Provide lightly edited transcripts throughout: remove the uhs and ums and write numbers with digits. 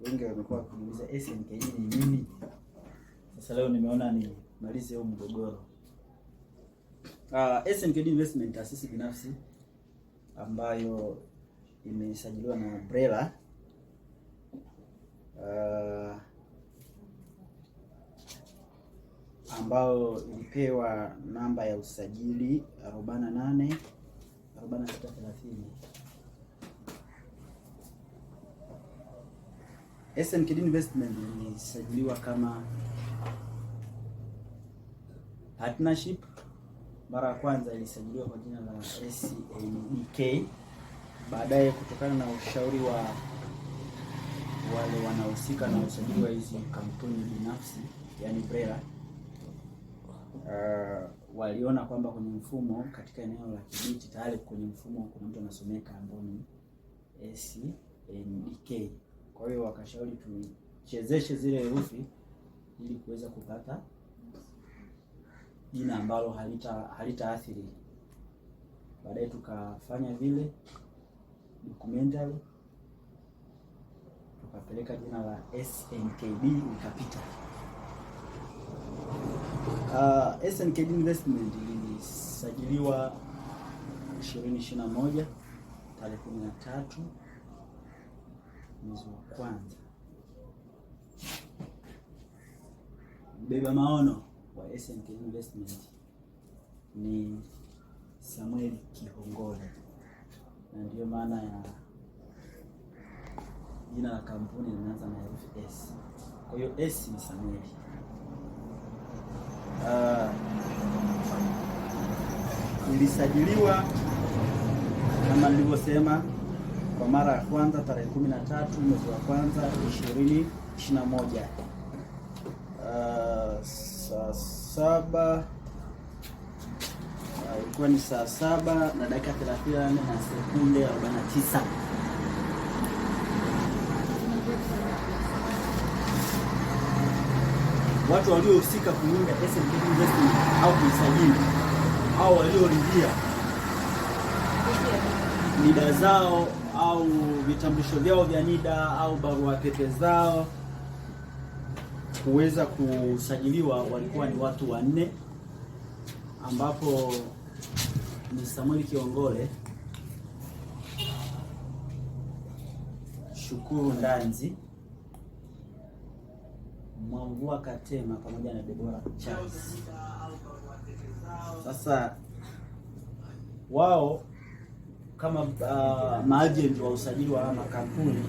wengi wamekuwa wakiuliza SNKD ni nini. Sasa leo nimeona nimalize huo mgogoro. SNKD Investment taasisi binafsi ambayo imesajiliwa na BRELA ambao ilipewa namba ya usajili 4630. SNKD Investment ilisajiliwa kama partnership. Mara ya kwanza ilisajiliwa kwa jina la SNDK. Baadaye kutokana na ushauri wa wale wanaohusika na usajili wa hizi kampuni binafsi, yani BRELA, waliona kwamba kwenye mfumo katika eneo la Kibiti tayari kwenye mfumo kuna mtu anasomeka ambao ni SNDK. Kwa hiyo wakashauri tuchezeshe zile herufi ili kuweza kupata jina ambalo halitaathiri. Baadaye tukafanya vile documentary, tukapeleka jina la SNKD ikapita. SNKD Investment ilisajiliwa 2021 tarehe 13 mwezi wa kwanza. Mbeba maono wa SNKD Investment ni Samuel Kihongole, na ndio maana ya jina la kampuni linaanza na herufi S. Kwa hiyo S ni Samuel. Ilisajiliwa kama nilivyosema kwa mara ya kwanza tarehe 13 mwezi wa kwanza 2021. Saa 7 ilikuwa ni saa 7 na dakika 34 na sekunde 49. Watu waliohusika kuunda SNKD Investment au kuisajili au walioridhia NIDA zao au vitambulisho vyao vya NIDA au barua pepe zao kuweza kusajiliwa walikuwa ni watu 4, ambapo ni Samuel Kihongole, Shukuru Ndanzi, Mwamvua Katema pamoja na Deborah Charles. Sasa wao kama maagent wa usajili wa makampuni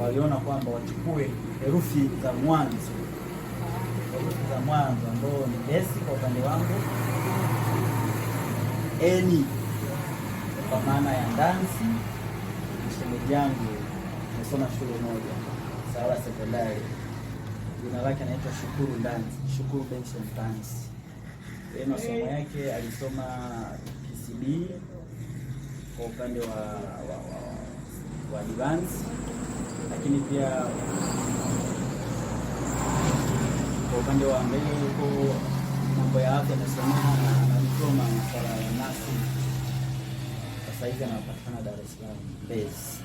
waliona kwamba wachukue herufi za mwanzo ambao ni S kwa upande wangu, N kwa maana ya Ndanzi. Msemaji yangu nimesoma shule moja Sawa Sekondari, jina lake anaitwa Shukuru Ndanzi, Shukuru Benson Ndanzi. Yeye masomo yake alisoma PCB kwa upande wa advance, lakini pia kwa upande wa mbele huko mambo ya afya anasomea na diploma masuala ya nursing. Sasa hivi anapatikana Dar es Salaam Mbezi.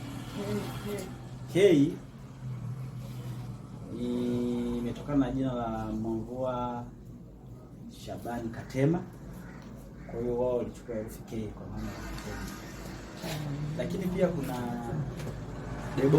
K imetokana na jina la Mwamvua Shabani Katema. Kwa hiyo wao walichukua herufi K kwa maana ya Katema. Lakini pia kuna Deborah